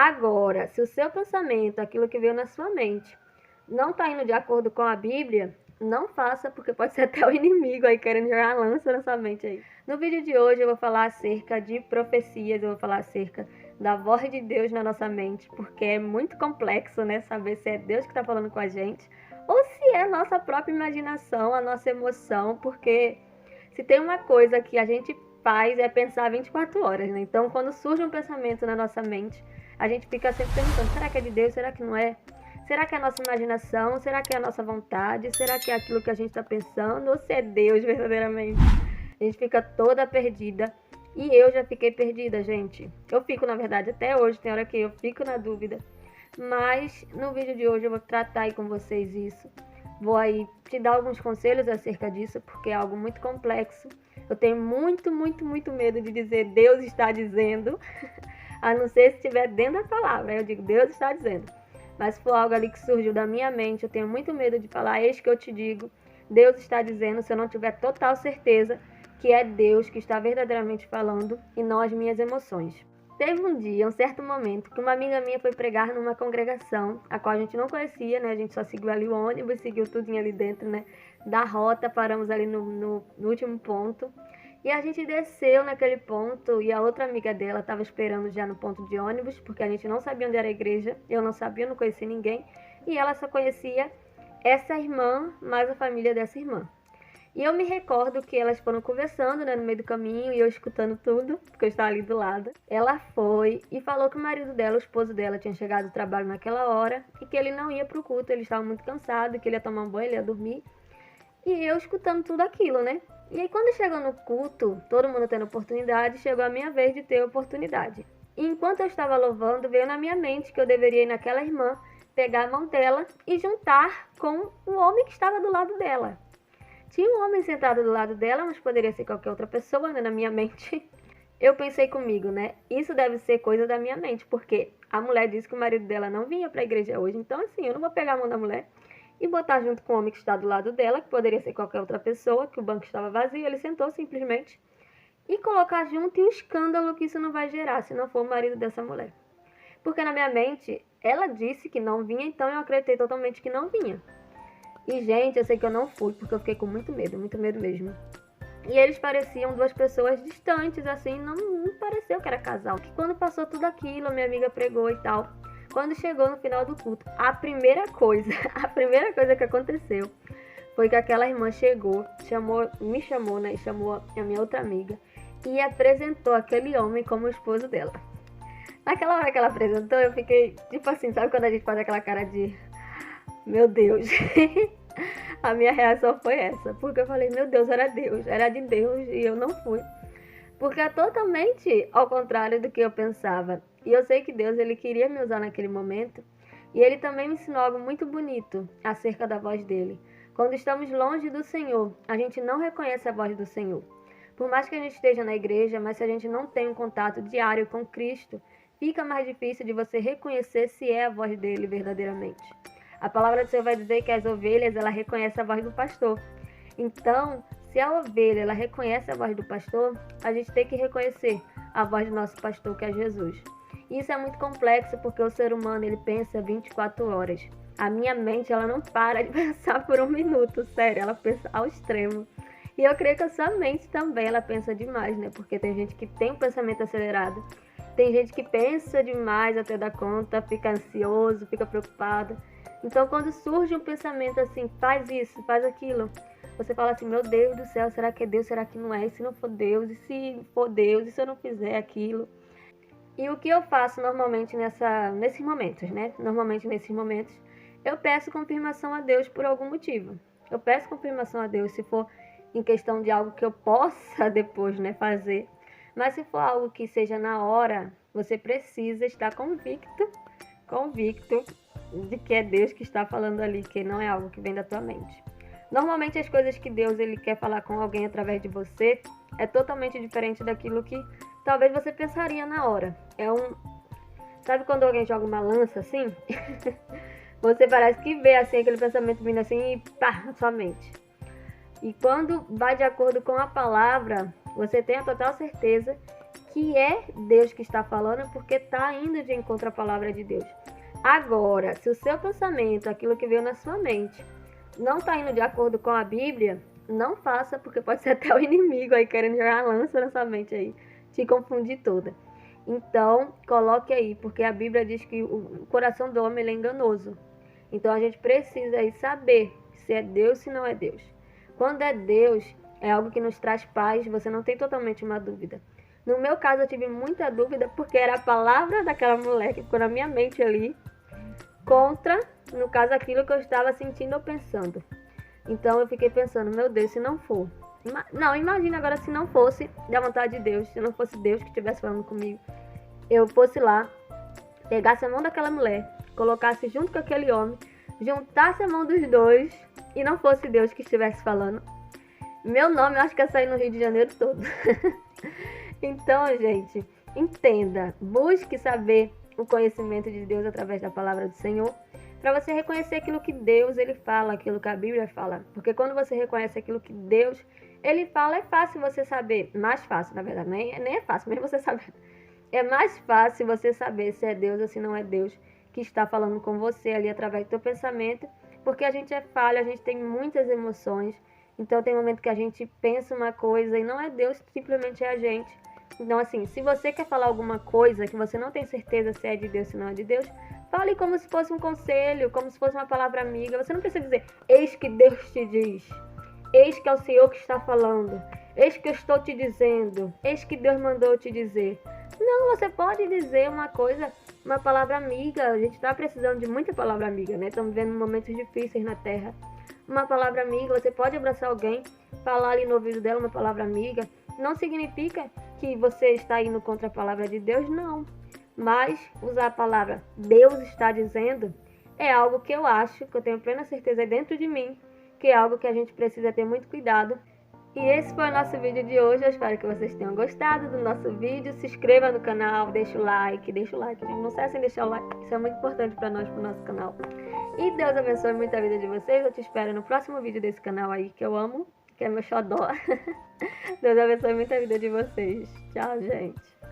Agora, se o seu pensamento, aquilo que veio na sua mente, não está indo de acordo com a Bíblia, não faça, porque pode ser até o inimigo aí querendo jogar a lança na sua mente aí. No vídeo de hoje eu vou falar acerca de profecias, eu vou falar acerca da voz de Deus na nossa mente, porque é muito complexo, né, saber se é Deus que está falando com a gente, ou se é a nossa própria imaginação, a nossa emoção, porque se tem uma coisa que a gente faz é pensar 24 horas, né? Então, quando surge um pensamento na nossa mente, a gente fica sempre perguntando, será que é de Deus? Será que não é? Será que é a nossa imaginação? Será que é a nossa vontade? Será que é aquilo que a gente está pensando? Ou se é Deus verdadeiramente? A gente fica toda perdida. E eu já fiquei perdida, gente. Eu fico, na verdade, até hoje. Tem hora que eu fico na dúvida. Mas no vídeo de hoje eu vou tratar aí com vocês isso. Vou aí te dar alguns conselhos acerca disso, porque é algo muito complexo. Eu tenho muito medo de dizer Deus está dizendo, a não ser se estiver dentro da palavra. Eu digo Deus está dizendo. Mas se for algo ali que surgiu da minha mente, eu tenho muito medo de falar, eis que eu te digo, Deus está dizendo, se eu não tiver total certeza que é Deus que está verdadeiramente falando e não as minhas emoções. Teve um dia, um certo momento, que uma amiga minha foi pregar numa congregação, a qual a gente não conhecia, né? A gente só seguiu ali o ônibus, seguiu tudinho ali dentro, né? Da rota, paramos ali no último ponto. E a gente desceu naquele ponto e a outra amiga dela estava esperando já no ponto de ônibus, porque a gente não sabia onde era a igreja, eu não sabia, não conhecia ninguém. E ela só conhecia essa irmã, mais a família dessa irmã. E eu me recordo que elas foram conversando, né, no meio do caminho, e eu escutando tudo, porque eu estava ali do lado. Ela foi e falou que o marido dela, o esposo dela, tinha chegado do trabalho naquela hora e que ele não ia pro culto, ele estava muito cansado, que ele ia tomar um banho, ele ia dormir. E eu escutando tudo aquilo, né? E aí quando chegou no culto, todo mundo tendo oportunidade, chegou a minha vez de ter oportunidade. E enquanto eu estava louvando, veio na minha mente que eu deveria ir naquela irmã, pegar a mão dela e juntar com o homem que estava do lado dela. Tinha um homem sentado do lado dela, mas poderia ser qualquer outra pessoa, né, na minha mente. Eu pensei comigo, né? Isso deve ser coisa da minha mente, porque a mulher disse que o marido dela não vinha para a igreja hoje. Então, assim, eu não vou pegar a mão da mulher e botar junto com o homem que está do lado dela, que poderia ser qualquer outra pessoa, que o banco estava vazio, ele sentou simplesmente, e colocar junto e o escândalo que isso não vai gerar, se não for o marido dessa mulher. Porque na minha mente, ela disse que não vinha, então eu acreditei totalmente que não vinha. E, gente, eu sei que eu não fui, porque eu fiquei com muito medo mesmo. E eles pareciam duas pessoas distantes, assim, não pareceu que era casal. Que quando passou tudo aquilo, a minha amiga pregou e tal. Quando chegou no final do culto, a primeira coisa que aconteceu foi que aquela irmã chegou, me chamou, né, e chamou a minha outra amiga e apresentou aquele homem como o esposo dela. Naquela hora que ela apresentou, eu fiquei, tipo assim, sabe quando a gente faz aquela cara de meu Deus? A minha reação foi essa, porque eu falei, meu Deus, era de Deus e eu não fui. Porque é totalmente ao contrário do que eu pensava. E eu sei que Deus, ele queria me usar naquele momento. E ele também me ensinou algo muito bonito acerca da voz dele. Quando estamos longe do Senhor, a gente não reconhece a voz do Senhor. Por mais que a gente esteja na igreja, mas se a gente não tem um contato diário com Cristo, fica mais difícil de você reconhecer se é a voz dele verdadeiramente. A palavra do Senhor vai dizer que as ovelhas, ela reconhece a voz do pastor. Então, se a ovelha, ela reconhece a voz do pastor, a gente tem que reconhecer a voz do nosso pastor, que é Jesus. Isso é muito complexo, porque o ser humano, ele pensa 24 horas. A minha mente, ela não para de pensar por um minuto, sério, ela pensa ao extremo. E eu creio que a sua mente também, ela pensa demais, né? Porque tem gente que tem um pensamento acelerado, tem gente que pensa demais até dar conta, fica ansioso, fica preocupado. Então, quando surge um pensamento assim, faz isso, faz aquilo, você fala assim, meu Deus do céu, será que é Deus, será que não é? E se não for Deus, e se for Deus, e se eu não fizer aquilo? E o que eu faço normalmente nesses momentos, né? Normalmente nesses momentos, eu peço confirmação a Deus por algum motivo. Eu peço confirmação a Deus se for em questão de algo que eu possa depois, né, fazer. Mas se for algo que seja na hora, você precisa estar convicto de que é Deus que está falando ali, que não é algo que vem da tua mente. Normalmente as coisas que Deus, ele quer falar com alguém através de você é totalmente diferente daquilo que talvez você pensaria na hora. Sabe quando alguém joga uma lança assim? Você parece que vê assim aquele pensamento vindo assim e pá, na sua mente. E quando vai de acordo com a palavra, você tem a total certeza que é Deus que está falando, porque está indo de encontro à palavra de Deus. Agora, se o seu pensamento, aquilo que veio na sua mente, não está indo de acordo com a Bíblia, não faça, porque pode ser até o inimigo aí querendo jogar a lança na sua mente aí, te confundir toda. Então, coloque aí, porque a Bíblia diz que o coração do homem ele é enganoso. Então, a gente precisa aí saber se é Deus, se não é Deus. Quando é Deus, é algo que nos traz paz, você não tem totalmente uma dúvida. No meu caso, eu tive muita dúvida, porque era a palavra daquela mulher que ficou na minha mente ali, contra, no caso, aquilo que eu estava sentindo ou pensando. Então, eu fiquei pensando, meu Deus, se não for. Não, imagina agora se não fosse da vontade de Deus, se não fosse Deus que estivesse falando comigo. Eu fosse lá, pegasse a mão daquela mulher, colocasse junto com aquele homem, juntasse a mão dos dois e não fosse Deus que estivesse falando. Meu nome eu acho que ia sair no Rio de Janeiro todo. Então, gente, entenda, busque saber o conhecimento de Deus através da palavra do Senhor, para você reconhecer aquilo que Deus ele fala, aquilo que a Bíblia fala. Porque quando você reconhece aquilo que Deus ele fala, é fácil você saber, mais fácil, na verdade, nem é fácil, mesmo você saber. É mais fácil você saber se é Deus ou se não é Deus que está falando com você ali através do teu pensamento, porque a gente é falho, a gente tem muitas emoções, então tem momento que a gente pensa uma coisa e não é Deus, simplesmente é a gente. Então assim, se você quer falar alguma coisa que você não tem certeza se é de Deus ou se não é de Deus, fale como se fosse um conselho, como se fosse uma palavra amiga. Você não precisa dizer, eis que Deus te diz, eis que é o Senhor que está falando, eis que eu estou te dizendo, eis que Deus mandou te dizer. Não, você pode dizer uma coisa, uma palavra amiga. A gente está precisando de muita palavra amiga, né? Estamos vivendo momentos difíceis na Terra. Uma palavra amiga, você pode abraçar alguém, falar ali no ouvido dela uma palavra amiga. Não significa que você está indo contra a palavra de Deus, não. Mas usar a palavra Deus está dizendo é algo que eu acho, que eu tenho plena certeza dentro de mim, que é algo que a gente precisa ter muito cuidado. E esse foi o nosso vídeo de hoje. Eu espero que vocês tenham gostado do nosso vídeo. Se inscreva no canal, deixa o like. Não cesse em deixar o like, isso é muito importante para nós, para o nosso canal. E Deus abençoe muito a vida de vocês. Eu te espero no próximo vídeo desse canal aí, que eu amo, que é meu xodó. Deus abençoe muito a vida de vocês. Tchau, gente.